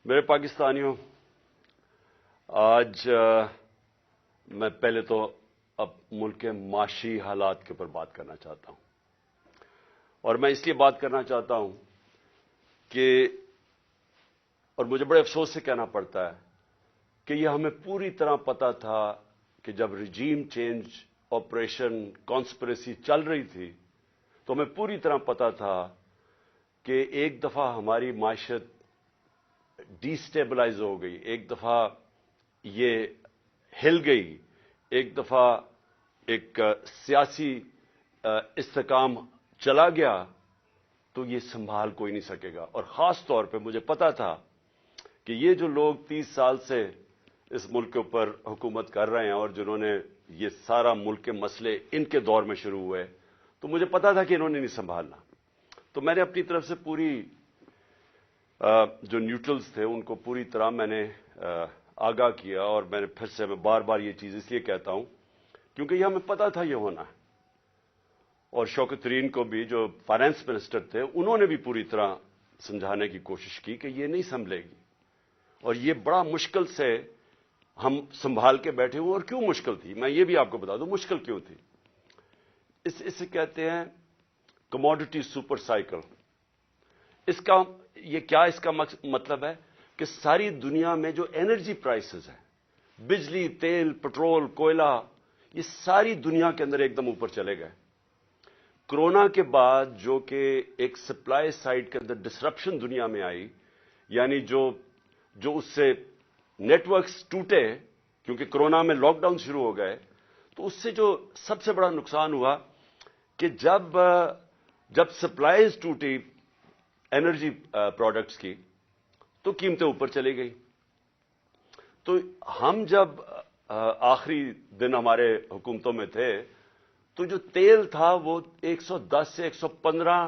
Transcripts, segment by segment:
میرے پاکستانیوں، آج میں پہلے تو اب ملک کے معاشی حالات کے اوپر بات کرنا چاہتا ہوں، اور میں اس لیے بات کرنا چاہتا ہوں کہ اور مجھے بڑے افسوس سے کہنا پڑتا ہے کہ یہ ہمیں پوری طرح پتا تھا کہ جب رجیم چینج آپریشن کانسپریسی چل رہی تھی تو ہمیں پوری طرح پتا تھا کہ ایک دفعہ ہماری معیشت ڈی سٹیبلائز ہو گئی، ایک دفعہ یہ ہل گئی، ایک دفعہ ایک سیاسی استحکام چلا گیا تو یہ سنبھال کوئی نہیں سکے گا۔ اور خاص طور پہ مجھے پتا تھا کہ یہ جو لوگ 30 سال سے اس ملک کے اوپر حکومت کر رہے ہیں اور جنہوں نے یہ سارا ملک کے مسئلے ان کے دور میں شروع ہوئے، تو مجھے پتا تھا کہ انہوں نے نہیں سنبھالنا۔ تو میں نے اپنی طرف سے پوری جو نیوٹرلز تھے ان کو پوری طرح میں نے آگاہ کیا، اور میں نے پھر سے میں بار بار یہ چیز اس لیے کہتا ہوں کیونکہ یہ ہمیں پتا تھا یہ ہونا ہے۔ اور شوکت ترین کو بھی جو فائنانس منسٹر تھے انہوں نے بھی پوری طرح سمجھانے کی کوشش کی کہ یہ نہیں سنبھلے گی، اور یہ بڑا مشکل سے ہم سنبھال کے بیٹھے ہوئے۔ اور کیوں مشکل تھی میں یہ بھی آپ کو بتا دوں مشکل کیوں تھی۔ اسے کہتے ہیں کموڈٹی سپر سائیکل۔ اس کا مطلب ہے کہ ساری دنیا میں جو انرجی پرائسز ہیں، بجلی، تیل، پٹرول، کوئلہ، یہ ساری دنیا کے اندر ایک دم اوپر چلے گئے۔ کرونا کے بعد جو کہ ایک سپلائی سائڈ کے اندر ڈسرپشن دنیا میں آئی، یعنی جو اس سے نیٹ ورکس ٹوٹے کیونکہ کرونا میں لاک ڈاؤن شروع ہو گئے، تو اس سے جو سب سے بڑا نقصان ہوا کہ جب سپلائیز ٹوٹی انرجی پروڈکٹس کی تو قیمتیں اوپر چلی گئی۔ تو ہم جب آخری دن ہمارے حکومتوں میں تھے تو جو تیل تھا وہ 110 سے 115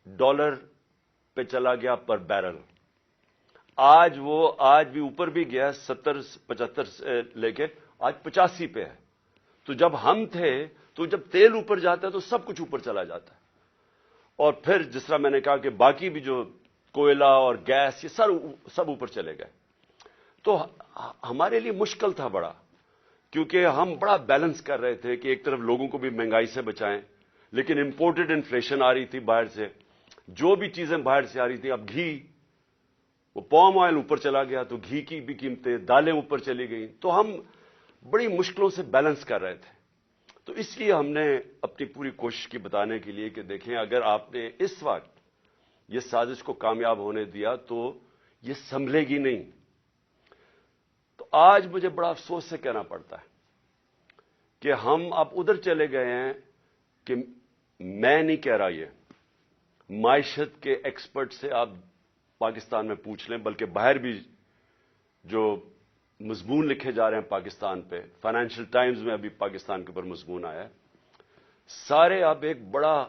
ڈالر پہ چلا گیا پر بیرل۔ آج بھی اوپر بھی گیا، 70-75 سے لے کے آج 85 پہ ہے۔ تو جب ہم تھے تو جب تیل اوپر جاتا ہے تو سب کچھ اوپر چلا جاتا ہے، اور پھر جس طرح میں نے کہا کہ باقی بھی جو کوئلہ اور گیس یہ سب اوپر چلے گئے۔ تو ہمارے لیے مشکل تھا بڑا، کیونکہ ہم بڑا بیلنس کر رہے تھے کہ ایک طرف لوگوں کو بھی مہنگائی سے بچائیں، لیکن امپورٹڈ انفلیشن آ رہی تھی باہر سے، جو بھی چیزیں باہر سے آ رہی تھیں۔ اب گھی، وہ پام آئل اوپر چلا گیا تو گھی کی بھی قیمتیں، دالیں اوپر چلی گئیں، تو ہم بڑی مشکلوں سے بیلنس کر رہے تھے۔ تو اس لیے ہم نے اپنی پوری کوشش کی بتانے کے لیے کہ دیکھیں اگر آپ نے اس وقت یہ سازش کو کامیاب ہونے دیا تو یہ سنبھلے گی نہیں۔ تو آج مجھے بڑا افسوس سے کہنا پڑتا ہے کہ ہم اب ادھر چلے گئے ہیں کہ میں نہیں کہہ رہا، یہ معیشت کے ایکسپرٹ سے آپ پاکستان میں پوچھ لیں، بلکہ باہر بھی جو مضمون لکھے جا رہے ہیں پاکستان پہ، فائنینشیل ٹائمز میں ابھی پاکستان کے اوپر مضمون آیا ہے، سارے اب ایک بڑا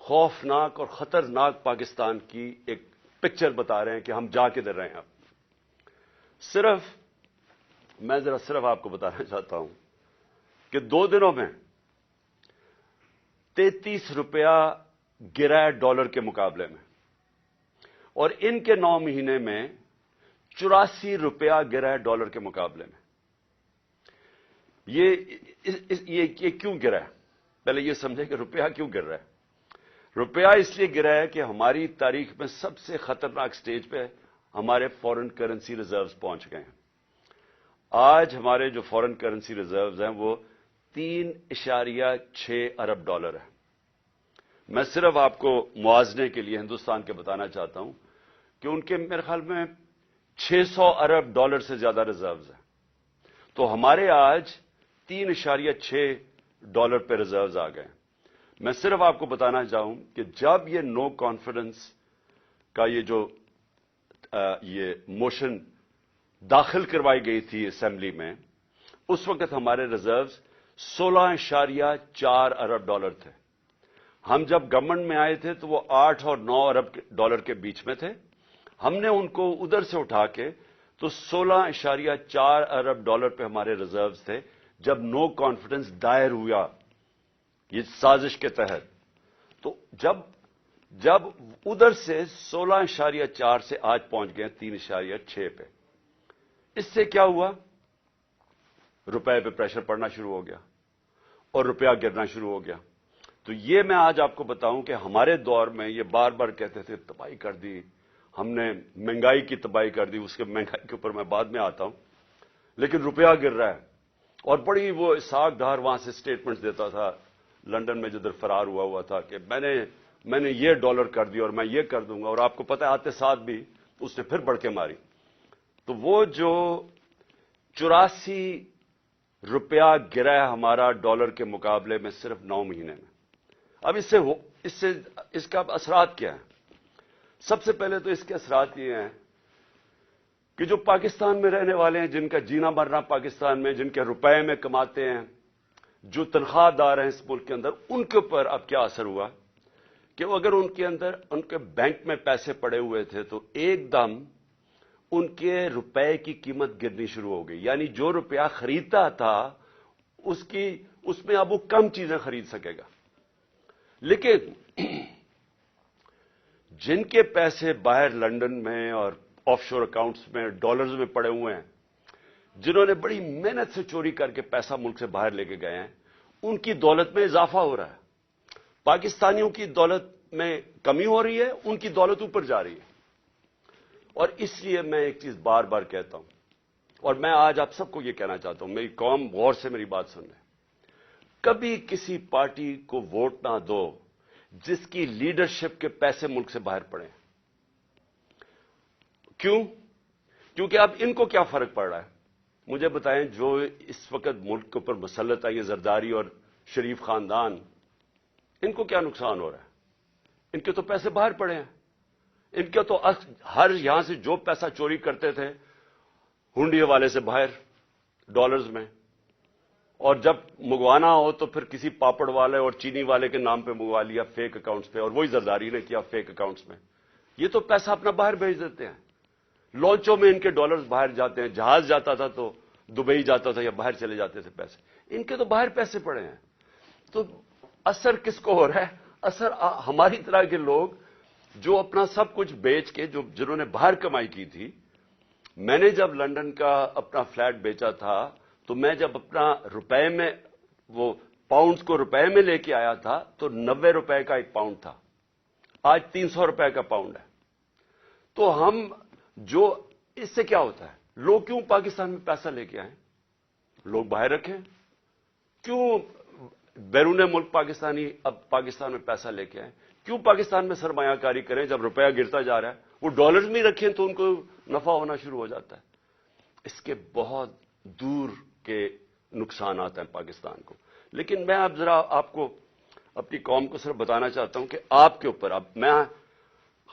خوفناک اور خطرناک پاکستان کی ایک پکچر بتا رہے ہیں کہ ہم جا کدھر رہے ہیں۔ اب میں صرف آپ کو بتانا چاہتا ہوں کہ 2 دنوں میں 33 روپیہ گرا ہے ڈالر کے مقابلے میں، اور ان کے 9 مہینے میں 84 روپیہ گرا ہے ڈالر کے مقابلے میں۔ یہ کیوں گرا ہے؟ پہلے یہ سمجھیں کہ روپیہ کیوں گر رہا ہے۔ روپیہ اس لیے گرا ہے کہ ہماری تاریخ میں سب سے خطرناک سٹیج پہ ہمارے فورن کرنسی ریزروز پہنچ گئے ہیں۔ آج ہمارے جو فورن کرنسی ریزروز ہیں وہ 3.6 ارب ڈالر ہے۔ میں صرف آپ کو موازنے کے لیے ہندوستان کے بتانا چاہتا ہوں کہ ان کے میرے خیال میں 600 ارب ڈالر سے زیادہ ریزروز ہیں، تو ہمارے آج 3.6 ڈالر پہ ریزروز آ گئے۔ میں صرف آپ کو بتانا چاہوں کہ جب یہ نو کانفیڈنس کا یہ موشن داخل کروائی گئی تھی اسمبلی میں، اس وقت ہمارے ریزروز 16.4 ارب ڈالر تھے۔ ہم جب گورنمنٹ میں آئے تھے تو وہ 8 اور 9 ارب ڈالر کے بیچ میں تھے۔ ہم نے ان کو ادھر سے اٹھا کے تو 16.4 ارب ڈالر پہ ہمارے ریزروز تھے جب نو کانفیڈنس دائر ہوا یہ سازش کے تحت۔ تو جب جب ادھر سے 16.4 سے آج پہنچ گئے 3.6 پہ. اس سے کیا ہوا؟ روپے پہ پریشر پڑنا شروع ہو گیا اور روپیہ گرنا شروع ہو گیا. تو یہ میں آج آپ کو بتاؤں کہ ہمارے دور میں یہ بار بار کہتے تھے تباہی کر دی ہم نے، مہنگائی کی تباہی کر دی. اس کے مہنگائی کے اوپر میں بعد میں آتا ہوں، لیکن روپیہ گر رہا ہے. اور بڑی وہ اسحاق ڈار وہاں سے سٹیٹمنٹس دیتا تھا لنڈن میں جدھر فرار ہوا تھا کہ میں نے یہ ڈالر کر دی اور میں یہ کر دوں گا، اور آپ کو پتہ ہے آتے ساتھ بھی اس نے پھر بڑھ کے ماری. تو وہ جو 84 روپیہ گرا ہے ہمارا ڈالر کے مقابلے میں صرف 9 مہینے میں. اب اس کا اثرات کیا ہے؟ سب سے پہلے تو اس کے اثرات یہ ہیں کہ جو پاکستان میں رہنے والے ہیں، جن کا جینا مرنا پاکستان میں، جن کے روپے میں کماتے ہیں، جو تنخواہ دار ہیں اس ملک کے اندر، ان کے اوپر اب کیا اثر ہوا کہ اگر ان کے بینک میں پیسے پڑے ہوئے تھے تو ایک دم ان کے روپے کی قیمت گرنی شروع ہو گئی. یعنی جو روپیہ خریدتا تھا اس میں اب وہ کم چیزیں خرید سکے گا. لیکن جن کے پیسے باہر لنڈن میں اور آف شور اکاؤنٹس میں ڈالرز میں پڑے ہوئے ہیں، جنہوں نے بڑی محنت سے چوری کر کے پیسہ ملک سے باہر لے کے گئے ہیں، ان کی دولت میں اضافہ ہو رہا ہے. پاکستانیوں کی دولت میں کمی ہو رہی ہے، ان کی دولت اوپر جا رہی ہے. اور اس لیے میں ایک چیز بار بار کہتا ہوں، اور میں آج آپ سب کو یہ کہنا چاہتا ہوں، میری قوم غور سے میری بات سن لے. کبھی کسی پارٹی کو ووٹ نہ دو جس کی لیڈرشپ کے پیسے ملک سے باہر پڑے. کیوں؟ کیونکہ اب ان کو کیا فرق پڑ رہا ہے؟ مجھے بتائیں، جو اس وقت ملک کے اوپر مسلط ہے یہ زرداری اور شریف خاندان، ان کو کیا نقصان ہو رہا ہے؟ ان کے تو پیسے باہر پڑے ہیں. ان کے تو ہر یہاں سے جو پیسہ چوری کرتے تھے ہنڈی والے سے باہر ڈالرز میں، اور جب منگوانا ہو تو پھر کسی پاپڑ والے اور چینی والے کے نام پہ منگوا لیا فیک اکاؤنٹس پہ، اور وہی زرداری نے کیا فیک اکاؤنٹس میں. یہ تو پیسہ اپنا باہر بھیج دیتے ہیں. لانچوں میں ان کے ڈالرز باہر جاتے ہیں، جہاز جاتا تھا تو دبئی جاتا تھا یا باہر چلے جاتے تھے پیسے. ان کے تو باہر پیسے پڑے ہیں. تو اثر کس کو ہو رہا ہے؟ اثر ہماری طرح کے لوگ جو اپنا سب کچھ بیچ کے، جنہوں نے باہر کمائی کی تھی. میں نے جب لنڈن کا اپنا فلیٹ بیچا تھا تو میں جب اپنا روپے میں وہ پاؤنڈز کو روپے میں لے کے آیا تھا تو 90 روپے کا ایک پاؤنڈ تھا. آج 300 روپے کا پاؤنڈ ہے. تو ہم اس سے کیا ہوتا ہے؟ لوگ کیوں پاکستان میں پیسہ لے کے آئیں؟ لوگ باہر رکھیں. کیوں بیرون ملک پاکستانی اب پاکستان میں پیسہ لے کے آئیں؟ کیوں پاکستان میں سرمایہ کاری کریں جب روپیہ گرتا جا رہا ہے؟ وہ ڈالرز میں رکھیں تو ان کو نفع ہونا شروع ہو جاتا ہے. اس کے بہت دور کے نقصانات ہیں پاکستان کو. لیکن میں اب ذرا آپ کو اپنی قوم کو صرف بتانا چاہتا ہوں کہ آپ کے اوپر اب میں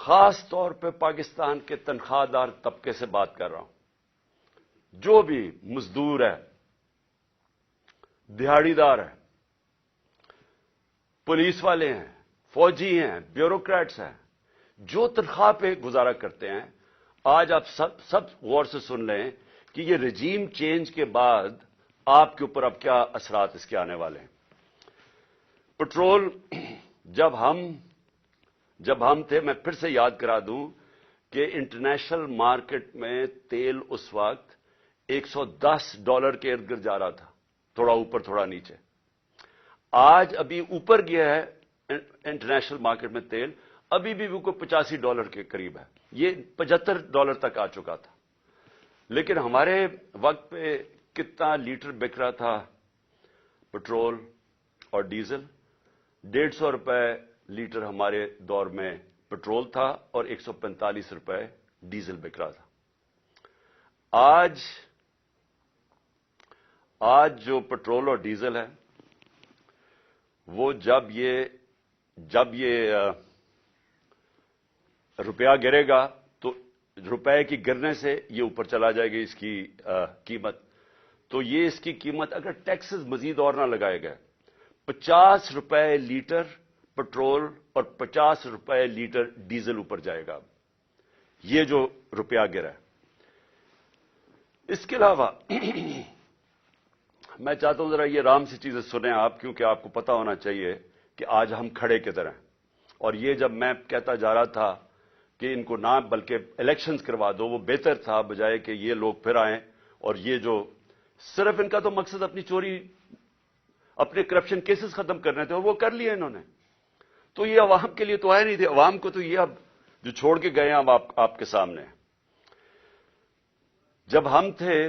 خاص طور پہ پاکستان کے تنخواہ دار طبقے سے بات کر رہا ہوں. جو بھی مزدور ہے، دہاڑی دار ہے، پولیس والے ہیں، فوجی ہیں، بیوروکریٹس ہیں، جو تنخواہ پہ گزارا کرتے ہیں، آج آپ سب غور سے سن لیں کہ یہ رجیم چینج کے بعد آپ کے اوپر اب کیا اثرات اس کے آنے والے ہیں. پٹرول جب ہم تھے، میں پھر سے یاد کرا دوں کہ انٹرنیشنل مارکیٹ میں تیل اس وقت $110 کے ارد گرد جا رہا تھا، تھوڑا اوپر تھوڑا نیچے. آج ابھی اوپر گیا ہے انٹرنیشنل مارکیٹ میں تیل، ابھی بھی وہ $85 کے قریب ہے. یہ $75 تک آ چکا تھا. لیکن ہمارے وقت پہ کتنا لیٹر بک رہا تھا پٹرول اور ڈیزل؟ 150 روپے لیٹر ہمارے دور میں پٹرول تھا اور 145 روپے ڈیزل بک رہا تھا. آج جو پٹرول اور ڈیزل ہے وہ جب یہ روپیہ گرے گا تو روپے کی گرنے سے یہ اوپر چلا جائے گی اس کی قیمت. تو یہ اس کی قیمت اگر ٹیکسز مزید اور نہ لگائے گئے، 50 روپے لیٹر پٹرول اور 50 روپے لیٹر ڈیزل اوپر جائے گا یہ جو روپیہ گرا ہے. اس کے علاوہ میں چاہتا ہوں ذرا یہ رام سی چیزیں سنیں آپ، کیونکہ آپ کو پتا ہونا چاہیے کہ آج ہم کھڑے کدھر ہیں. اور یہ جب میں کہتا جا رہا تھا کہ ان کو نہ بلکہ الیکشنز کروا دو، وہ بہتر تھا بجائے کہ یہ لوگ پھر آئیں اور یہ جو صرف ان کا تو مقصد اپنی چوری، اپنے کرپشن کیسز ختم کرنے تھے اور وہ کر لیے انہوں نے. تو یہ عوام کے لیے تو آئے نہیں تھے. عوام کو تو یہ اب جو چھوڑ کے گئے ہیں اب آپ کے سامنے. جب ہم تھے،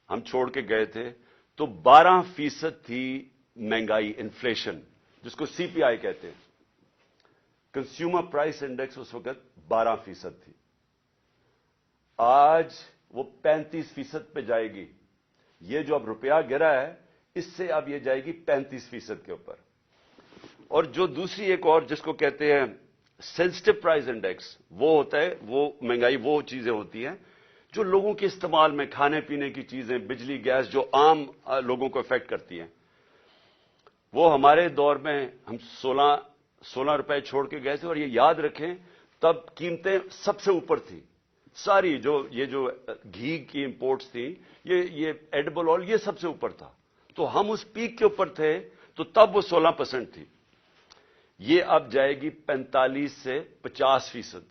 ہم چھوڑ کے گئے تھے تو 12% تھی مہنگائی، انفلیشن، جس کو سی پی آئی کہتے ہیں. کنزیومر پرائس انڈیکس اس وقت 12% تھی. آج وہ 35% پہ جائے گی. یہ جو اب روپیہ گرا ہے اس سے اب یہ جائے گی 35% کے اوپر. اور جو دوسری ایک اور جس کو کہتے ہیں سینسٹو پرائس انڈیکس، وہ ہوتا ہے، وہ مہنگائی وہ چیزیں ہوتی ہیں جو لوگوں کے استعمال میں، کھانے پینے کی چیزیں، بجلی، گیس، جو عام لوگوں کو افیکٹ کرتی ہیں. وہ ہمارے دور میں ہم 16 روپے چھوڑ کے گئے تھے. اور یہ یاد رکھیں تب قیمتیں سب سے اوپر تھیں ساری. یہ جو گھی کی امپورٹس تھیں، یہ ایڈیبل آئل، یہ سب سے اوپر تھا. تو ہم اس پیک کے اوپر تھے تو تب وہ 16% تھی. یہ اب جائے گی 45 سے 50%.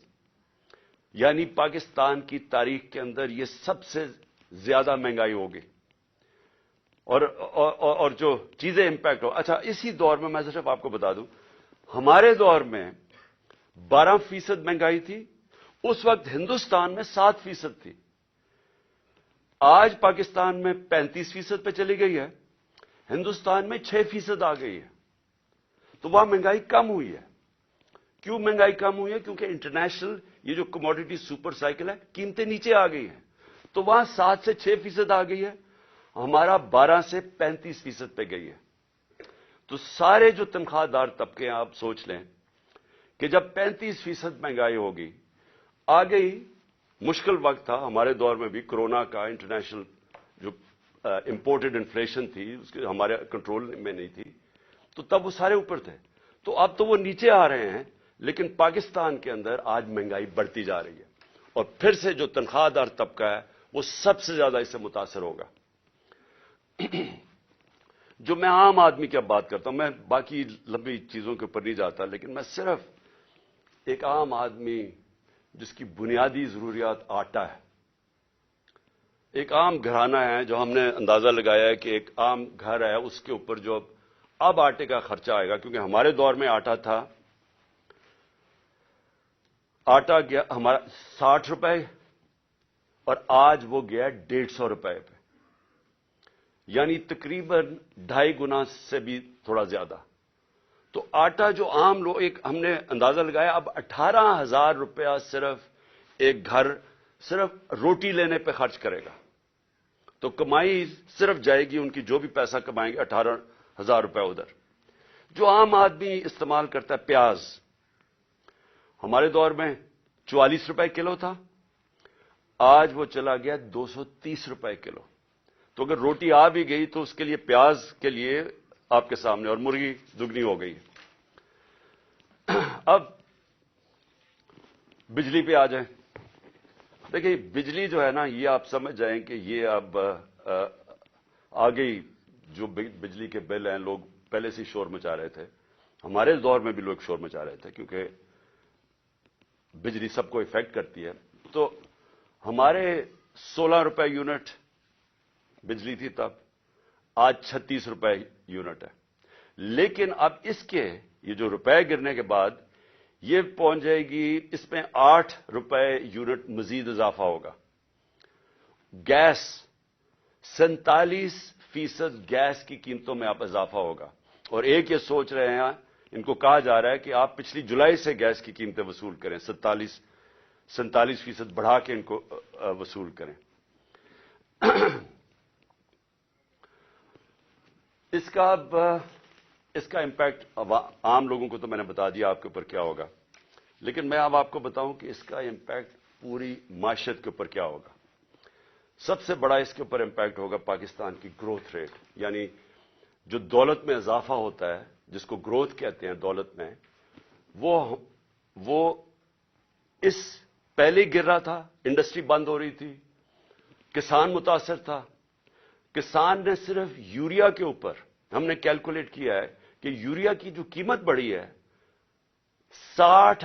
یعنی پاکستان کی تاریخ کے اندر یہ سب سے زیادہ مہنگائی ہوگی. اور جو چیزیں امپیکٹ ہو. اچھا، اسی دور میں میں صرف آپ کو بتا دوں، ہمارے دور میں 12% مہنگائی تھی. اس وقت ہندوستان میں 7% تھی. آج پاکستان میں 35% پہ چلی گئی ہے، ہندوستان میں 6% آ گئی ہے. تو وہاں مہنگائی کم ہوئی ہے. کیوں مہنگائی کم ہوئی ہے؟ کیونکہ انٹرنیشنل یہ جو کموڈیٹی سپر سائیکل ہے، قیمتیں نیچے آ گئی ہیں. تو وہاں 7 سے 6% آ گئی ہے، ہمارا 12 سے 35% پہ گئی ہے. تو سارے جو تنخواہ دار طبقے ہیں، آپ سوچ لیں کہ جب 35% مہنگائی ہوگی، آ گئی. مشکل وقت تھا ہمارے دور میں بھی، کرونا کا، انٹرنیشنل جو امپورٹڈ انفلیشن تھی اس کے ہمارے کنٹرول میں نہیں تھی. تو تب وہ سارے اوپر تھے. تو اب تو وہ نیچے آ رہے ہیں، لیکن پاکستان کے اندر آج مہنگائی بڑھتی جا رہی ہے. اور پھر سے جو تنخواہ دار طبقہ ہے وہ سب سے زیادہ اس سے متاثر ہوگا. جو میں عام آدمی کی اب بات کرتا ہوں، میں باقی لمبی چیزوں کے اوپر نہیں جاتا، لیکن میں صرف ایک عام آدمی جس کی بنیادی ضروریات آٹا ہے. ایک عام گھرانہ ہے، جو ہم نے اندازہ لگایا ہے کہ ایک عام گھر ہے، اس کے اوپر جو اب آٹے کا خرچہ آئے گا، کیونکہ ہمارے دور میں آٹا تھا، آٹا گیا ہمارا 60 روپے اور آج وہ گیا 150 روپے پہ. یعنی تقریباً 2.5 گنا سے بھی تھوڑا زیادہ. تو آٹا جو عام لوگ، ایک ہم نے اندازہ لگایا اب 18,000 روپیہ صرف ایک گھر صرف روٹی لینے پہ خرچ کرے گا. تو کمائی صرف جائے گی ان کی، جو بھی پیسہ کمائیں گے 18,000 روپے ادھر. جو عام آدمی استعمال کرتا ہے پیاز، ہمارے دور میں 44 روپے کلو تھا، آج وہ چلا گیا 230 روپے کلو. تو اگر روٹی آ بھی گئی تو اس کے لیے پیاز کے لیے آپ کے سامنے، اور مرغی دگنی ہو گئی. اب بجلی پہ آ جائیں. دیکھیں بجلی جو ہے نا، یہ آپ سمجھ جائیں کہ یہ اب آ گئی. جو بجلی کے بل ہیں، لوگ پہلے سے شور مچا رہے تھے، ہمارے دور میں بھی لوگ شور مچا رہے تھے، کیونکہ بجلی سب کو افیکٹ کرتی ہے. تو ہمارے 16 روپے یونٹ بجلی تھی تب، آج 36 روپے یونٹ ہے. لیکن اب اس کے یہ جو روپے گرنے کے بعد یہ پہنچ جائے گی، اس میں 8 روپے یونٹ مزید اضافہ ہوگا. گیس 47% گیس کی قیمتوں میں اب اضافہ ہوگا. اور ایک یہ سوچ رہے ہیں، ان کو کہا جا رہا ہے کہ آپ پچھلی جولائی سے گیس کی قیمتیں وصول کریں، 47% بڑھا کے ان کو وصول کریں. اس کا امپیکٹ عام لوگوں کو تو میں نے بتا دیا آپ کے اوپر کیا ہوگا، لیکن میں اب آپ کو بتاؤں کہ اس کا امپیکٹ پوری معیشت کے اوپر کیا ہوگا. سب سے بڑا اس کے اوپر امپیکٹ ہوگا پاکستان کی گروتھ ریٹ. یعنی جو دولت میں اضافہ ہوتا ہے، جس کو گروتھ کہتے ہیں دولت میں، وہ اس پہلے گر رہا تھا، انڈسٹری بند ہو رہی تھی، کسان متاثر تھا. کسان نے صرف یوریا کے اوپر، ہم نے کیلکولیٹ کیا ہے کہ یوریا کی جو قیمت بڑھی ہے 60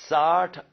60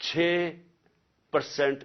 6%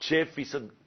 6%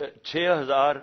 6000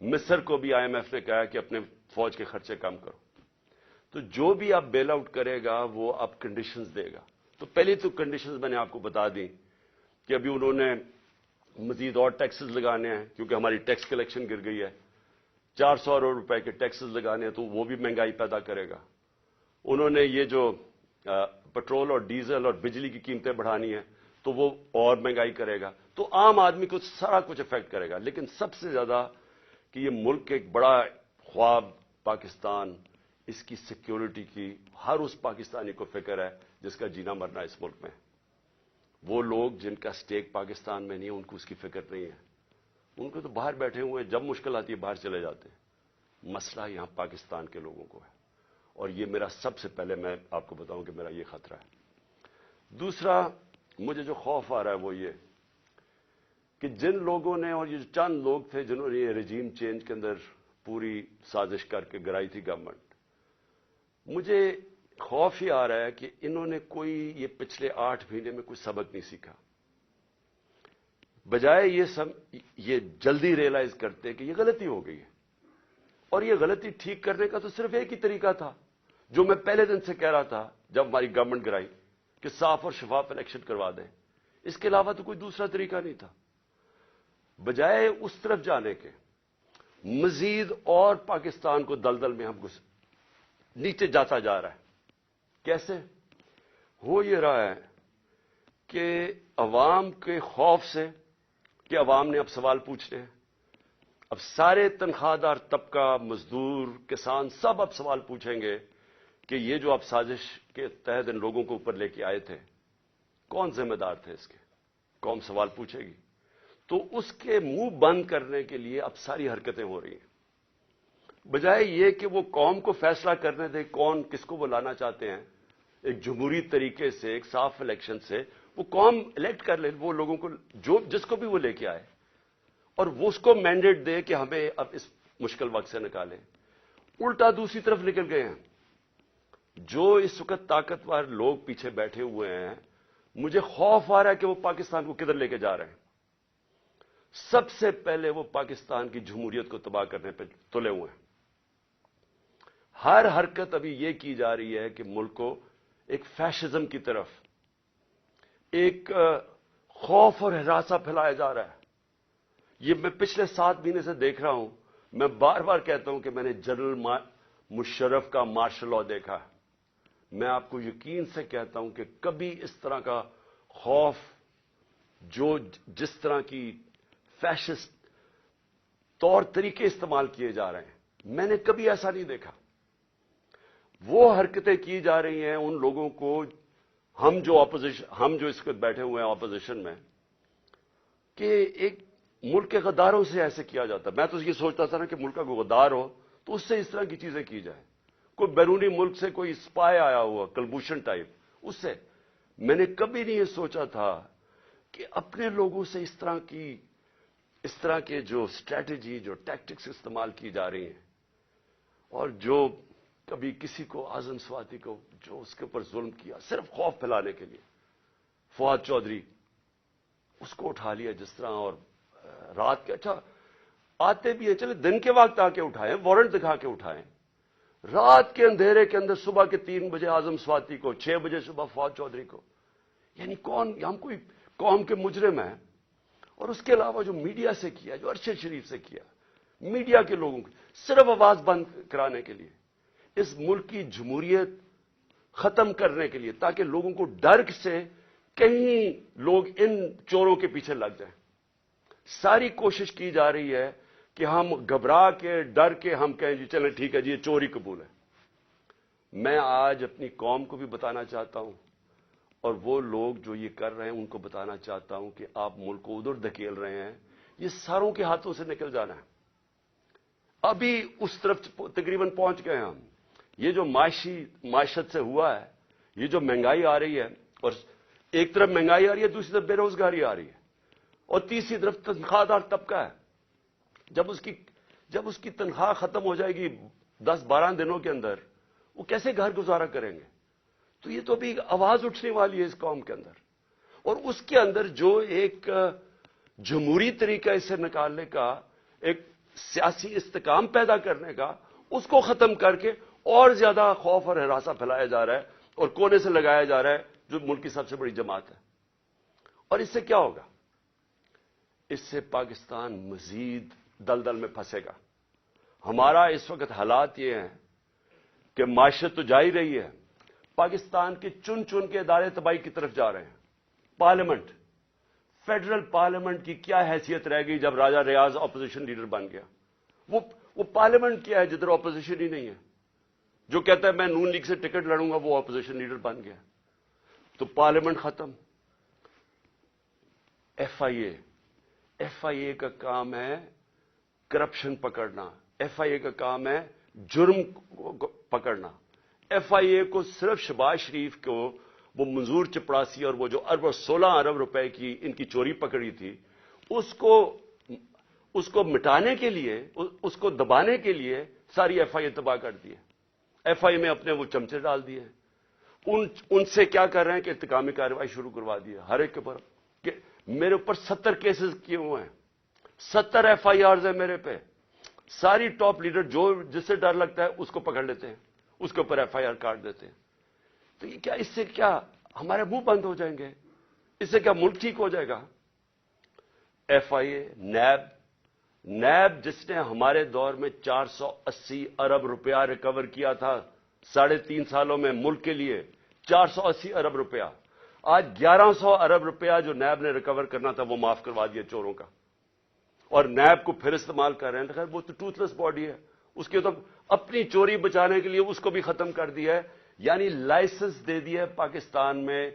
مصر کو بھی IMF نے کہا کہ اپنے فوج کے خرچے کم کرو. تو جو بھی آپ بیل آؤٹ کرے گا وہ آپ کنڈیشنز دے گا. تو پہلی تو کنڈیشنز میں نے آپ کو بتا دی کہ ابھی انہوں نے مزید اور ٹیکسز لگانے ہیں کیونکہ ہماری ٹیکس کلیکشن گر گئی ہے. 400 ارب روپے کے ٹیکسز لگانے ہیں تو وہ بھی مہنگائی پیدا کرے گا. انہوں نے یہ جو پٹرول اور ڈیزل اور بجلی کی قیمتیں بڑھانی ہیں تو وہ اور مہنگائی کرے گا. تو عام آدمی کو سارا کچھ افیکٹ کرے گا. لیکن سب سے زیادہ کہ یہ ملک ایک بڑا خواب پاکستان، اس کی سیکیورٹی کی ہر اس پاکستانی کو فکر ہے جس کا جینا مرنا اس ملک میں. وہ لوگ جن کا سٹیک پاکستان میں نہیں ہے ان کو اس کی فکر نہیں ہے. ان کو تو باہر بیٹھے ہوئے ہیں، جب مشکل آتی ہے باہر چلے جاتے ہیں. مسئلہ یہاں پاکستان کے لوگوں کو ہے اور یہ میرا سب سے پہلے میں آپ کو بتاؤں کہ میرا یہ خطرہ ہے. دوسرا مجھے جو خوف آ رہا ہے وہ یہ کہ جن لوگوں نے، اور یہ چند لوگ تھے جنہوں نے یہ رجیم چینج کے اندر پوری سازش کر کے گرائی تھی گورنمنٹ، مجھے خوف ہی آ رہا ہے کہ انہوں نے کوئی یہ پچھلے 8 مہینے میں کوئی سبق نہیں سیکھا. بجائے یہ جلدی ریئلائز کرتے کہ یہ غلطی ہو گئی ہے. اور یہ غلطی ٹھیک کرنے کا تو صرف ایک ہی طریقہ تھا جو میں پہلے دن سے کہہ رہا تھا جب ہماری گورنمنٹ گرائی، کہ صاف اور شفاف الیکشن کروا دیں. اس کے علاوہ تو کوئی دوسرا طریقہ نہیں تھا. بجائے اس طرف جانے کے مزید اور پاکستان کو دلدل میں ہم نیچے جاتا جا رہا ہے. کیسے ہو یہ رہا ہے کہ عوام کے خوف سے کہ عوام نے اب سوال پوچھنے ہیں. اب سارے تنخواہ دار طبقہ، مزدور، کسان سب اب سوال پوچھیں گے کہ یہ جو آپ سازش کے تحت ان لوگوں کو اوپر لے کے آئے تھے کون ذمہ دار تھے اس کے؟ قوم سوال پوچھے گی. تو اس کے منہ بند کرنے کے لیے اب ساری حرکتیں ہو رہی ہیں. بجائے یہ کہ وہ قوم کو فیصلہ کرنے دے کون کس کو وہ لانا چاہتے ہیں، ایک جمہوری طریقے سے، ایک صاف الیکشن سے وہ قوم الیکٹ کر لے وہ لوگوں کو جس کو بھی وہ لے کے آئے، اور وہ اس کو مینڈیٹ دے کہ ہمیں اب اس مشکل وقت سے نکالیں. الٹا دوسری طرف نکل گئے ہیں. جو اس وقت طاقتور لوگ پیچھے بیٹھے ہوئے ہیں، مجھے خوف آ رہا ہے کہ وہ پاکستان کو کدھر لے کے جا رہے ہیں. سب سے پہلے وہ پاکستان کی جمہوریت کو تباہ کرنے پہ تلے ہوئے ہیں. ہر حرکت ابھی یہ کی جا رہی ہے کہ ملک کو ایک فیشزم کی طرف، ایک خوف اور ہراساں پھیلایا جا رہا ہے. یہ میں پچھلے 7 مہینے سے دیکھ رہا ہوں. میں بار بار کہتا ہوں کہ میں نے جنرل مشرف کا مارشل لاء دیکھا. میں آپ کو یقین سے کہتا ہوں کہ کبھی اس طرح کا خوف، جس طرح کی فیشسٹ طور طریقے استعمال کیے جا رہے ہیں، میں نے کبھی ایسا نہیں دیکھا. وہ حرکتیں کی جا رہی ہیں ان لوگوں کو، ہم جو اس وقت بیٹھے ہوئے ہیں اپوزیشن میں، کہ ایک ملک کے غداروں سے ایسے کیا جاتا. میں تو یہ سوچتا تھا نا کہ ملک کا کوئی غدار ہو تو اس سے اس طرح کی چیزیں کی جائیں. کوئی بیرونی ملک سے کوئی اسپائے آیا ہوا کلبھوشن ٹائپ، اس سے میں نے کبھی نہیں یہ سوچا تھا کہ اپنے لوگوں سے اس طرح کے جو اسٹریٹجی، جو ٹیکٹکس استعمال کی جا رہی ہیں، اور جو کبھی کسی کو اعظم سواتی کو جو اس کے اوپر ظلم کیا صرف خوف پھیلانے کے لیے، فواد چودھری اس کو اٹھا لیا جس طرح. اور رات کے اچھا آتے بھی ہیں، چلے دن کے وقت آ کے اٹھائیں، وارنٹ دکھا کے اٹھائیں. رات کے اندھیرے کے اندر صبح کے 3 بجے اعظم سواتی کو، 6 بجے صبح فواد چودھری کو. یعنی کون؟ ہم کوئی قوم کے مجرم ہیں. اور اس کے علاوہ جو میڈیا سے کیا، جو ارشد شریف سے کیا، میڈیا کے لوگوں کی صرف آواز بند کرانے کے لیے، اس ملک کی جمہوریت ختم کرنے کے لیے، تاکہ لوگوں کو ڈر سے کہیں لوگ ان چوروں کے پیچھے لگ جائیں. ساری کوشش کی جا رہی ہے کہ ہم گھبرا کے، ڈر کے ہم کہیں جی چلیں ٹھیک ہے جی یہ چوری قبول ہے. میں آج اپنی قوم کو بھی بتانا چاہتا ہوں اور وہ لوگ جو یہ کر رہے ہیں ان کو بتانا چاہتا ہوں کہ آپ ملک کو ادھر دھکیل رہے ہیں. یہ ساروں کے ہاتھوں سے نکل جانا ہے. ابھی اس طرف تقریباً پہنچ گئے ہم. یہ جو معیشت سے ہوا ہے، یہ جو مہنگائی آ رہی ہے، اور ایک طرف مہنگائی آ رہی ہے، دوسری طرف بے روزگاری آ رہی ہے، اور تیسری طرف تنخواہ دار طبقہ ہے. جب اس کی تنخواہ ختم ہو جائے گی 10-12 دنوں کے اندر، وہ کیسے گھر گزارا کریں گے؟ تو یہ تو ابھی آواز اٹھنے والی ہے اس قوم کے اندر. اور اس کے اندر جو ایک جمہوری طریقہ اسے نکالنے کا ایک سیاسی استحکام پیدا کرنے کا، اس کو ختم کر کے اور زیادہ خوف اور ہراساں پھیلایا جا رہا ہے اور کونے سے لگایا جا رہا ہے جو ملک کی سب سے بڑی جماعت ہے. اور اس سے کیا ہوگا؟ اس سے پاکستان مزید دلدل میں پھنسے گا. ہمارا اس وقت حالات یہ ہیں کہ معیشت تو جا ہی رہی ہے، پاکستان کے چن چن کے ادارے تباہی کی طرف جا رہے ہیں. پارلیمنٹ، فیڈرل پارلیمنٹ کی کیا حیثیت رہ گئی جب راجہ ریاض اپوزیشن لیڈر بن گیا؟ وہ پارلیمنٹ کیا ہے جدھر اپوزیشن ہی نہیں ہے؟ جو کہتا ہے میں نون لیگ سے ٹکٹ لڑوں گا وہ اپوزیشن لیڈر بن گیا. تو پارلیمنٹ ختم. ایف آئی اے کا کام ہے کرپشن پکڑنا، ایف آئی اے کا کام ہے جرم پکڑنا. ایف آئی اے کو صرف شہباز شریف کو وہ منظور چپڑاسی اور وہ جو 16 ارب روپے کی ان کی چوری پکڑی تھی، اس کو مٹانے کے لیے، اس کو دبانے کے لیے ساری ایف آئی اے تباہ کر دی ہے. ایف آئی اے میں اپنے وہ چمچے ڈال دیے. ان سے کیا کر رہے ہیں کہ انتقامی کارروائی شروع کروا دی ہے ہر ایک کے اوپر. کہ میرے اوپر 70 کیسز کیے ہوئے ہیں، 70 ایف آئی آرز ہیں میرے پہ. ساری ٹاپ لیڈر جو جس سے ڈر لگتا ہے اس کو پکڑ لیتے ہیں، اس کے اوپر ایف آئی آر کاٹ دیتے ہیں. تو یہ کیا، اس سے کیا ہمارے منہ بند ہو جائیں گے؟ اس سے کیا ملک ٹھیک ہو جائے گا؟ ایف آئی اے، نیب جس نے ہمارے دور میں 480 ارب روپیہ ریکور کیا تھا 3.5 سالوں میں ملک کے لیے، 480 ارب روپیہ. آج 1100 ارب روپیہ جو نیب نے ریکور کرنا تھا وہ معاف کروا دیا چوروں کا، اور نیب کو پھر استعمال کر رہے ہیں. خیر وہ تو ٹوتھ لیس باڈی ہے، اس کے تو اپنی چوری بچانے کے لیے اس کو بھی ختم کر دیا ہے. یعنی لائسنس دے دیا ہے پاکستان میں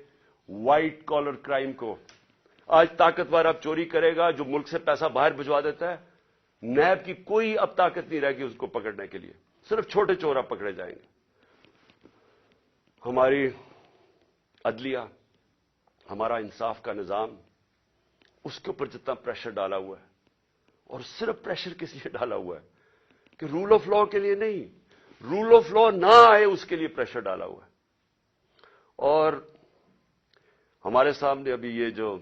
وائٹ کالر کرائم کو. آج طاقتور اب چوری کرے گا جو ملک سے پیسہ باہر بھجوا دیتا ہے، نیب کی کوئی اب طاقت نہیں رہے گی اس کو پکڑنے کے لیے، صرف چھوٹے چور اب پکڑے جائیں گے. ہماری عدلیہ، ہمارا انصاف کا نظام، اس کے اوپر جتنا پریشر ڈالا ہوا ہے، اور صرف پریشر کس لیے ڈالا ہوا ہے کہ رول آف لا کے لیے نہیں، رول آف لا نہ آئے اس کے لیے پریشر ڈالا ہوا ہے. اور ہمارے سامنے ابھی یہ جو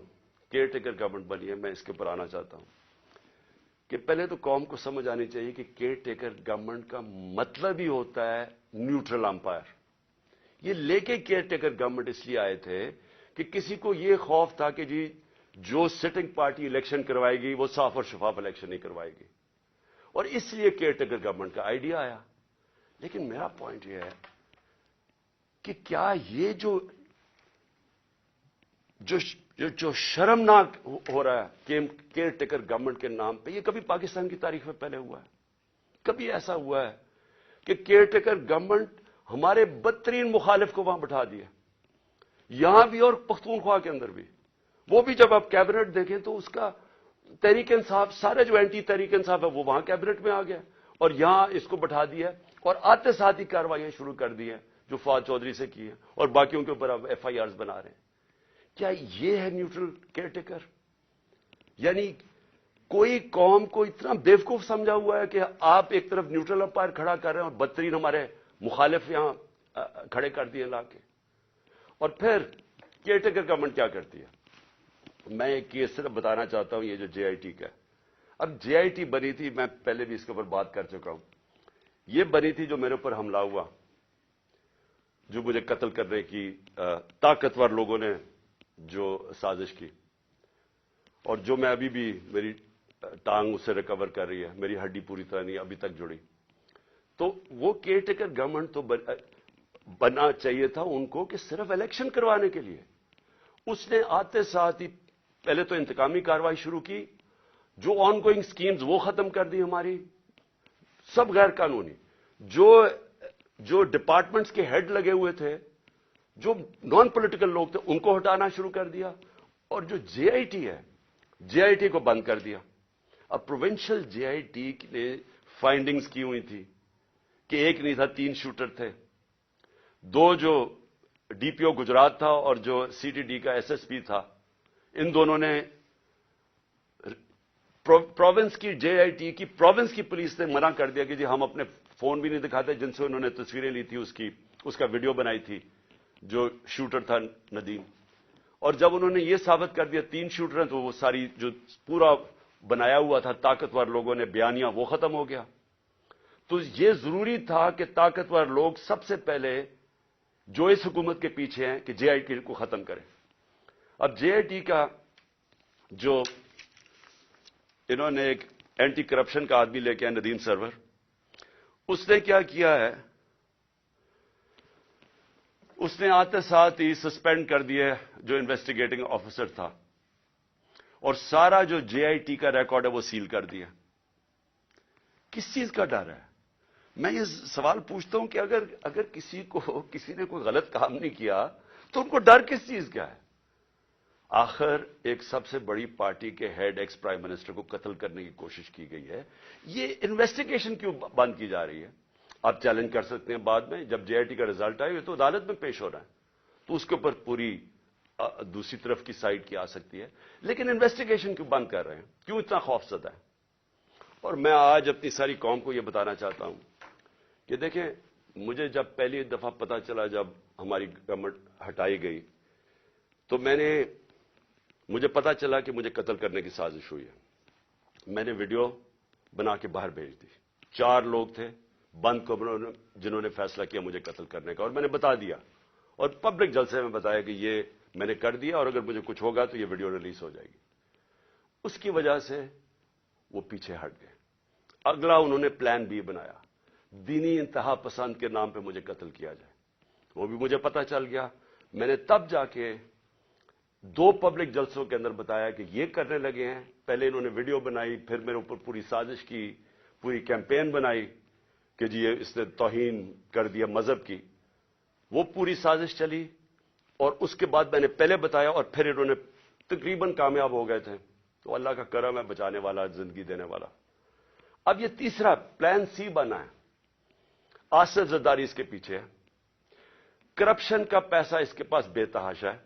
کیئر ٹیکر گورنمنٹ بنی ہے، میں اس کے اوپر آنا چاہتا ہوں کہ پہلے تو قوم کو سمجھ آنی چاہیے کہ کیئر ٹیکر گورنمنٹ کا مطلب ہی ہوتا ہے نیوٹرل امپائر. یہ لے کے کیئر ٹیکر گورنمنٹ اس لیے آئے تھے کہ کسی کو یہ خوف تھا کہ جی جو سٹنگ پارٹی الیکشن کروائے گی وہ صاف اور شفاف الیکشن نہیں کروائے گی، اور اس لیے کیئر ٹیکر گورنمنٹ کا آئیڈیا آیا. لیکن میرا پوائنٹ یہ ہے کہ کیا یہ جو شرمناک ہو رہا ہے کیئر ٹیکر گورنمنٹ کے نام پہ، یہ کبھی پاکستان کی تاریخ میں پہلے ہوا ہے؟ کبھی ایسا ہوا ہے کہ کیئر ٹیکر گورنمنٹ ہمارے بدترین مخالف کو وہاں بٹھا دیا، یہاں بھی اور پختونخوا کے اندر بھی؟ وہ بھی جب آپ کیبنٹ دیکھیں تو اس کا تحریک انصاف، سارے جو اینٹی تحریک انصاف ہے وہ وہاں کیبنٹ میں آ گیا، اور یہاں اس کو بٹھا دیا اور آتے ساتھ ہی کارروائیاں شروع کر دی ہیں جو فواد چودھری سے کی ہیں، اور باقیوں کے اوپر اب ایف آئی آرز بنا رہے ہیں. کیا یہ ہے نیوٹرل کیئر ٹیکر؟ یعنی کوئی قوم کو اتنا بیوقوف سمجھا ہوا ہے کہ آپ ایک طرف نیوٹرل امپائر کھڑا کر رہے ہیں اور بدترین ہمارے مخالف یہاں کھڑے کر دیے لا کے. اور پھر کیئر ٹیکر گورنمنٹ کیا کرتی ہے؟ میں ایک کیس صرف بتانا چاہتا ہوں، یہ جو جے آئی ٹی کا ہے. اب جے آئی ٹی بنی تھی، میں پہلے بھی اس کے اوپر بات کر چکا ہوں. یہ بنی تھی جو میرے اوپر حملہ ہوا، جو مجھے قتل کرنے کی طاقتور لوگوں نے جو سازش کی، اور جو میں ابھی بھی میری ٹانگ اس سے ریکور کر رہی ہے، میری ہڈی پوری طرح نہیں ابھی تک جڑی. تو وہ کیئر ٹیکر گورنمنٹ تو بننا چاہیے تھا ان کو کہ صرف الیکشن کروانے کے لیے. اس نے آتے ساتھ ہی پہلے تو انتقامی کارروائی شروع کی، جو آن گوئنگ سکیمز وہ ختم کر دی ہماری، سب غیر قانونی. جو ڈپارٹمنٹس کے ہیڈ لگے ہوئے تھے، جو نان پولیٹیکل لوگ تھے، ان کو ہٹانا شروع کر دیا. اور جو جے آئی ٹی ہے، جے آئی ٹی کو بند کر دیا. اب پروونشل جے آئی ٹی نے فائنڈنگز کی ہوئی تھی کہ ایک نہیں تھا، 3 شوٹر تھے. 2 جو ڈی پی او گجرات تھا اور جو سی ٹی ڈی کا ایس ایس پی تھا، ان دونوں نے پروونس کی جے آئی ٹی کی پروونس کی پولیس نے منع کر دیا کہ جی ہم اپنے فون بھی نہیں دکھاتے جن سے انہوں نے تصویریں لی تھی، اس کا ویڈیو بنائی تھی جو شوٹر تھا ندیم. اور جب انہوں نے یہ ثابت کر دیا 3 شوٹر ہیں، تو وہ ساری جو پورا بنایا ہوا تھا طاقتور لوگوں نے بیانیاں، وہ ختم ہو گیا. تو یہ ضروری تھا کہ طاقتور لوگ سب سے پہلے جو اس حکومت کے پیچھے ہیں کہ جے آئی ٹی کو ختم کریں. اب جے آئی ٹی کا جو انہوں نے ایک اینٹی کرپشن کا آدمی لے کے آئے ندیم سرور، اس نے کیا کیا ہے، اس نے آتے ساتھ ہی سسپینڈ کر دیا جو انویسٹیگیٹنگ آفیسر تھا، اور سارا جو جے آئی ٹی کا ریکارڈ ہے وہ سیل کر دیا. کس چیز کا ڈر ہے؟ میں یہ سوال پوچھتا ہوں کہ اگر کسی نے کوئی غلط کام نہیں کیا تو ان کو ڈر کس چیز کا ہے؟ آخر ایک سب سے بڑی پارٹی کے ہیڈ ایکس پرائم منسٹر کو قتل کرنے کی کوشش کی گئی ہے. یہ انویسٹیگیشن کیوں بند کی جا رہی ہے؟ آپ چیلنج کر سکتے ہیں بعد میں، جب جے آئی ٹی کا رزلٹ آئے تو عدالت میں پیش ہو رہا ہے، تو اس کے اوپر پوری دوسری طرف کی سائڈ کی آ سکتی ہے. لیکن انویسٹیگیشن کیوں بند کر رہے ہیں؟ کیوں اتنا خوف زدہ ہے؟ اور میں آج اپنی ساری قوم کو یہ بتانا چاہتا ہوں کہ دیکھیں، مجھے جب پہلی دفعہ پتا چلا جب ہماری گورنمنٹ ہٹائی گئی تو مجھے پتا چلا کہ مجھے قتل کرنے کی سازش ہوئی ہے. میں نے ویڈیو بنا کے باہر بھیج دی. 4 لوگ تھے بند کو جنہوں نے فیصلہ کیا مجھے قتل کرنے کا، اور میں نے بتا دیا اور پبلک جلسے میں بتایا کہ یہ میں نے کر دیا، اور اگر مجھے کچھ ہوگا تو یہ ویڈیو ریلیز ہو جائے گی. اس کی وجہ سے وہ پیچھے ہٹ گئے. اگلا انہوں نے پلان بی بنایا، دینی انتہا پسند کے نام پہ مجھے قتل کیا جائے. وہ بھی مجھے پتا چل گیا. میں نے تب جا کے 2 پبلک جلسوں کے اندر بتایا کہ یہ کرنے لگے ہیں. پہلے انہوں نے ویڈیو بنائی، پھر میرے اوپر پوری سازش کی، پوری کیمپین بنائی کہ جی اس نے توہین کر دیا مذہب کی. وہ پوری سازش چلی، اور اس کے بعد میں نے پہلے بتایا، اور پھر انہوں نے تقریباً کامیاب ہو گئے تھے. تو اللہ کا کرم ہے، بچانے والا، زندگی دینے والا. اب یہ تیسرا پلان سی بنا ہے. آصف زرداری اس کے پیچھے ہے. کرپشن کا پیسہ اس کے پاس بے تحاشا ہے.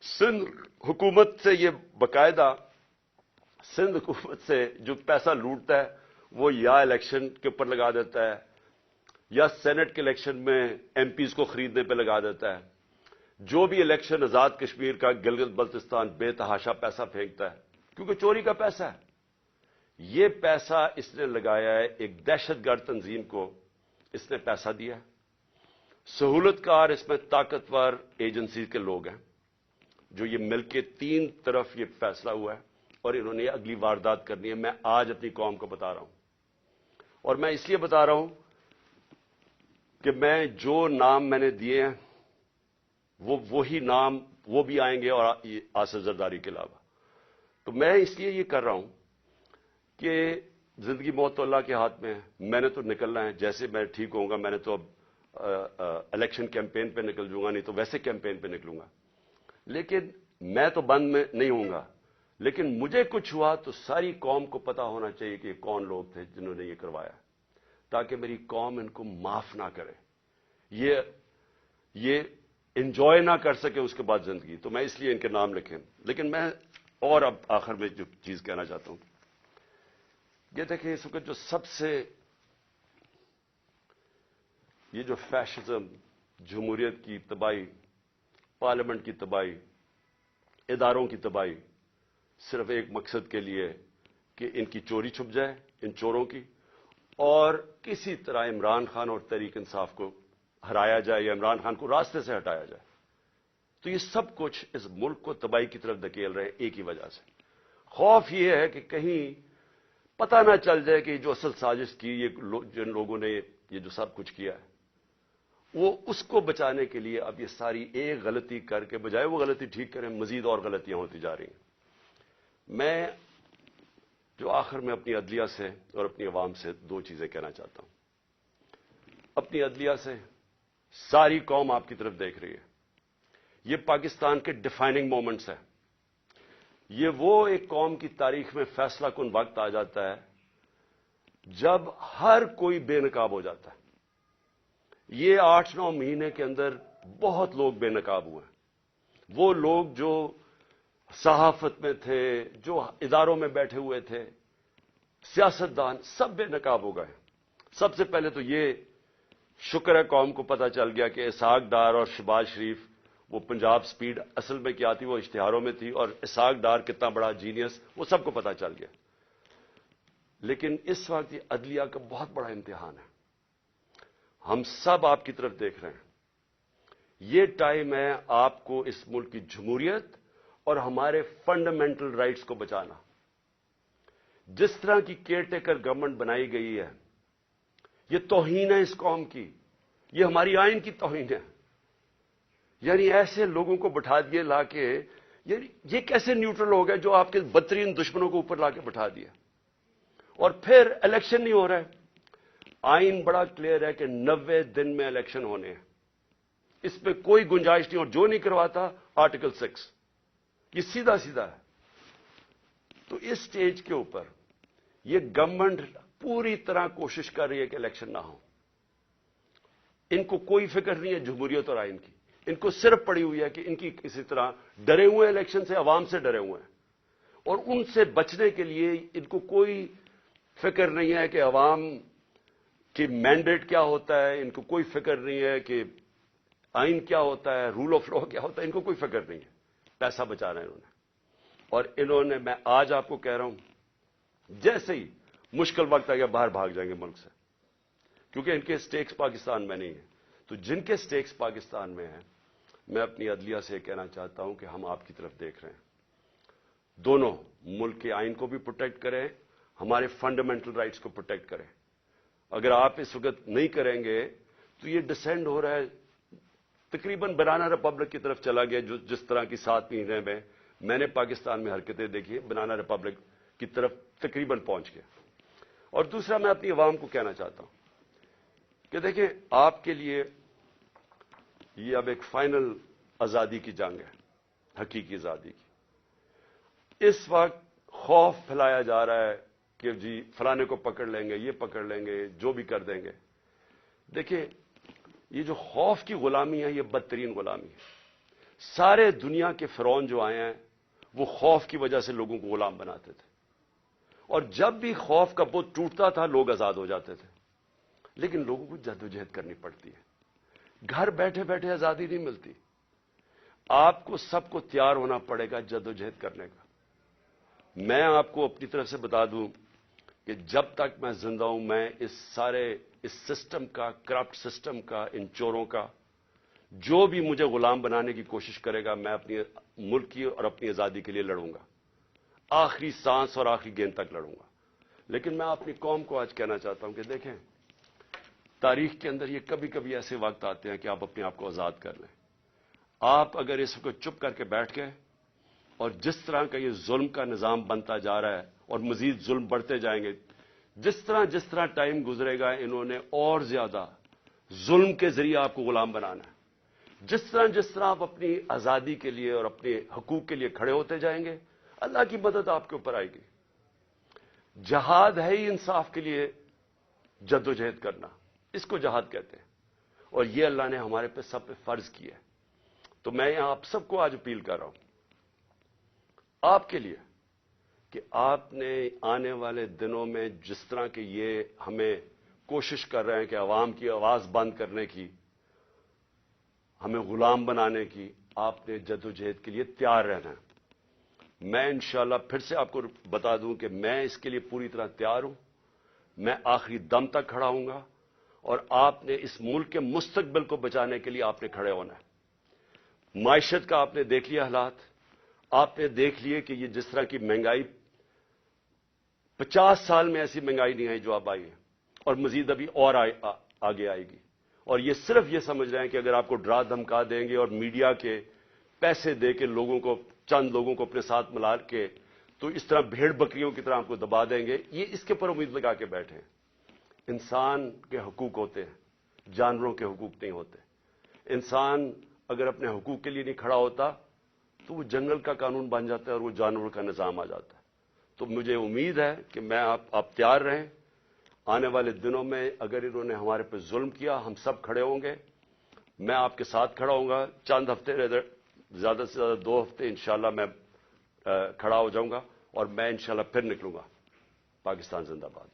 سندھ حکومت سے یہ باقاعدہ، سندھ حکومت سے جو پیسہ لوٹتا ہے وہ یا الیکشن کے اوپر لگا دیتا ہے، یا سینٹ کے الیکشن میں ایم پیز کو خریدنے پہ لگا دیتا ہے. جو بھی الیکشن آزاد کشمیر کا، گلگت بلتستان، بے تحاشا پیسہ پھینکتا ہے کیونکہ چوری کا پیسہ ہے. یہ پیسہ اس نے لگایا ہے ایک دہشت گرد تنظیم کو، اس نے پیسہ دیا ہے. سہولت کار اس میں طاقتور ایجنسی کے لوگ ہیں جو یہ مل کے 3 طرف یہ فیصلہ ہوا ہے، اور انہوں نے اگلی واردات کرنی ہے. میں آج اپنی قوم کو بتا رہا ہوں، اور میں اس لیے بتا رہا ہوں کہ میں جو نام میں نے دیے ہیں وہی نام وہ بھی آئیں گے، اور آصف زرداری کے علاوہ. تو میں اس لیے یہ کر رہا ہوں کہ زندگی موت تو اللہ کے ہاتھ میں ہے. میں نے تو نکلنا ہے، جیسے میں ٹھیک ہوں گا. میں نے تو اب الیکشن کیمپین پہ نکل جوں گا، نہیں تو ویسے کیمپین پہ نکلوں گا. لیکن میں تو بند میں نہیں ہوں گا. لیکن مجھے کچھ ہوا تو ساری قوم کو پتا ہونا چاہیے کہ کون لوگ تھے جنہوں نے یہ کروایا، تاکہ میری قوم ان کو معاف نہ کرے، یہ انجوائے نہ کر سکے اس کے بعد زندگی. تو میں اس لیے ان کے نام لکھیں. لیکن میں اور اب آخر میں جو چیز کہنا چاہتا ہوں، یہ دیکھیں، اس وقت جو سب سے یہ جو فیشزم، جمہوریت کی تباہی، پارلیمنٹ کی تباہی، اداروں کی تباہی، صرف ایک مقصد کے لیے کہ ان کی چوری چھپ جائے، ان چوروں کی، اور کسی طرح عمران خان اور تحریک انصاف کو ہرایا جائے یا عمران خان کو راستے سے ہٹایا جائے. تو یہ سب کچھ اس ملک کو تباہی کی طرف دھکیل رہے ہیں ایک ہی وجہ سے. خوف یہ ہے کہ کہیں پتہ نہ چل جائے کہ جو اصل سازش کی، جن لوگوں نے یہ جو سب کچھ کیا ہے، وہ اس کو بچانے کے لیے اب یہ ساری ایک غلطی کر کے بجائے وہ غلطی ٹھیک کریں، مزید اور غلطیاں ہوتی جا رہی ہیں. میں جو آخر میں اپنی عدلیہ سے اور اپنی عوام سے 2 چیزیں کہنا چاہتا ہوں. اپنی عدلیہ سے، ساری قوم آپ کی طرف دیکھ رہی ہے. یہ پاکستان کے ڈیفائننگ مومنٹس ہیں. یہ وہ ایک قوم کی تاریخ میں فیصلہ کن وقت آ جاتا ہے جب ہر کوئی بے نقاب ہو جاتا ہے. یہ 8-9 مہینے کے اندر بہت لوگ بے نقاب ہوئے ہیں. وہ لوگ جو صحافت میں تھے، جو اداروں میں بیٹھے ہوئے تھے، سیاستدان، سب بے نقاب ہو گئے. سب سے پہلے تو یہ شکر ہے قوم کو پتہ چل گیا کہ اسحاق ڈار اور شہباز شریف وہ پنجاب سپیڈ اصل میں کیا تھی وہ اشتہاروں میں تھی، اور اسحاق ڈار کتنا بڑا جینیس وہ سب کو پتا چل گیا. لیکن اس وقت یہ عدلیہ کا بہت بڑا امتحان ہے. ہم سب آپ کی طرف دیکھ رہے ہیں. یہ ٹائم ہے آپ کو اس ملک کی جمہوریت اور ہمارے فنڈامنٹل رائٹس کو بچانا. جس طرح کی کیئر ٹیکر گورنمنٹ بنائی گئی ہے یہ توہین ہے اس قوم کی، یہ ہماری آئین کی توہین ہے. یعنی ایسے لوگوں کو بٹھا دیے لا کے، یہ کیسے نیوٹرل ہو گئے جو آپ کے بدترین دشمنوں کو اوپر لا کے بٹھا دیا، اور پھر الیکشن نہیں ہو رہا ہے. آئین بڑا کلیئر ہے کہ 90 دن میں الیکشن ہونے ہیں، اس پہ کوئی گنجائش نہیں، اور جو نہیں کرواتا آرٹیکل 6، یہ سیدھا سیدھا ہے. تو اس سٹیج کے اوپر یہ گورنمنٹ پوری طرح کوشش کر رہی ہے کہ الیکشن نہ ہو. ان کو کوئی فکر نہیں ہے جمہوریت اور آئین کی، ان کو صرف پڑی ہوئی ہے کہ ان کی کسی طرح ڈرے ہوئے ہیں الیکشن سے، عوام سے ڈرے ہوئے ہیں، اور ان سے بچنے کے لیے ان کو کوئی فکر نہیں ہے کہ عوام کی مینڈیٹ کیا ہوتا ہے، ان کو کوئی فکر نہیں ہے کہ آئین کیا ہوتا ہے، رول آف لا کیا ہوتا ہے، ان کو کوئی فکر نہیں ہے. پیسہ بچانا ہے انہوں نے. اور انہوں نے، میں آج آپ کو کہہ رہا ہوں، جیسے ہی مشکل وقت آ گیا باہر بھاگ جائیں گے ملک سے، کیونکہ ان کے سٹیکس پاکستان میں نہیں ہیں. تو جن کے سٹیکس پاکستان میں ہیں، میں اپنی عدلیہ سے کہنا چاہتا ہوں کہ ہم آپ کی طرف دیکھ رہے ہیں. دونوں ملک کے آئین کو بھی پروٹیکٹ کریں، ہمارے فنڈامنٹل رائٹس کو پروٹیکٹ کریں. اگر آپ اس وقت نہیں کریں گے تو یہ ڈسینڈ ہو رہا ہے، تقریباً بنانا ریپبلک کی طرف چلا گیا. جو جس طرح کی 7 مہینے میں نے پاکستان میں حرکتیں دیکھی، بنانا ریپبلک کی طرف تقریباً پہنچ گیا. اور دوسرا میں اپنی عوام کو کہنا چاہتا ہوں کہ دیکھیں، آپ کے لیے یہ اب ایک فائنل آزادی کی جنگ ہے، حقیقی آزادی کی. اس وقت خوف پھیلایا جا رہا ہے کہ جی فلانے کو پکڑ لیں گے، یہ پکڑ لیں گے، جو بھی کر دیں گے. دیکھیں، یہ جو خوف کی غلامی ہے یہ بدترین غلامی ہے. سارے دنیا کے فرعون جو آئے ہیں وہ خوف کی وجہ سے لوگوں کو غلام بناتے تھے، اور جب بھی خوف کا بت ٹوٹتا تھا لوگ آزاد ہو جاتے تھے. لیکن لوگوں کو جدوجہد کرنی پڑتی ہے، گھر بیٹھے بیٹھے آزادی نہیں ملتی. آپ کو سب کو تیار ہونا پڑے گا جدوجہد کرنے کا. میں آپ کو اپنی طرف سے بتا دوں کہ جب تک میں زندہ ہوں، میں اس سسٹم کا، کرپٹ سسٹم کا، ان چوروں کا، جو بھی مجھے غلام بنانے کی کوشش کرے گا، میں اپنی ملک کی اور اپنی آزادی کے لیے لڑوں گا، آخری سانس اور آخری گیند تک لڑوں گا. لیکن میں اپنی قوم کو آج کہنا چاہتا ہوں کہ دیکھیں، تاریخ کے اندر یہ کبھی کبھی ایسے وقت آتے ہیں کہ آپ اپنے آپ کو آزاد کر لیں. آپ اگر اس کو چپ کر کے بیٹھ گئے، اور جس طرح کا یہ ظلم کا نظام بنتا جا رہا ہے اور مزید ظلم بڑھتے جائیں گے، جس طرح ٹائم گزرے گا انہوں نے اور زیادہ ظلم کے ذریعے آپ کو غلام بنانا ہے. جس طرح آپ اپنی آزادی کے لیے اور اپنے حقوق کے لیے کھڑے ہوتے جائیں گے، اللہ کی مدد آپ کے اوپر آئے گی. جہاد ہے ہی انصاف کے لیے جدوجہد کرنا، اس کو جہاد کہتے ہیں، اور یہ اللہ نے ہمارے پہ سب پہ فرض کیا ہے. تو میں یہاں آپ سب کو آج اپیل کر رہا ہوں آپ کے لیے کہ آپ نے آنے والے دنوں میں جس طرح کہ یہ ہمیں کوشش کر رہے ہیں کہ عوام کی آواز بند کرنے کی، ہمیں غلام بنانے کی، آپ نے جدوجہد کے لیے تیار رہنا ہے. میں انشاءاللہ پھر سے آپ کو بتا دوں کہ میں اس کے لیے پوری طرح تیار ہوں. میں آخری دم تک کھڑا ہوں گا، اور آپ نے اس ملک کے مستقبل کو بچانے کے لیے آپ نے کھڑے ہونا ہے. معیشت کا آپ نے دیکھ لیا حالات، آپ نے دیکھ لیے کہ یہ جس طرح کی مہنگائی 50 سال میں ایسی مہنگائی نہیں آئی جو اب آئی ہے، اور مزید ابھی اور آگے آئے گی. اور یہ صرف یہ سمجھ رہے ہیں کہ اگر آپ کو ڈرا دھمکا دیں گے اور میڈیا کے پیسے دے کے چند لوگوں کو اپنے ساتھ ملا کے تو اس طرح بھیڑ بکریوں کی طرح آپ کو دبا دیں گے، یہ اس کے پر امید لگا کے بیٹھے ہیں. انسان کے حقوق ہوتے ہیں، جانوروں کے حقوق نہیں ہوتے. انسان اگر اپنے حقوق کے لیے نہیں کھڑا ہوتا تو وہ جنگل کا قانون بن جاتا ہے اور وہ جانوروں کا نظام آ جاتا ہے. تو مجھے امید ہے کہ میں آپ تیار رہیں. آنے والے دنوں میں اگر انہوں نے ہمارے پہ ظلم کیا، ہم سب کھڑے ہوں گے. میں آپ کے ساتھ کھڑا ہوں گا. چند ہفتے، زیادہ سے زیادہ 2 ہفتے انشاءاللہ میں کھڑا ہو جاؤں گا، اور میں انشاءاللہ پھر نکلوں گا. پاکستان زندہ باد.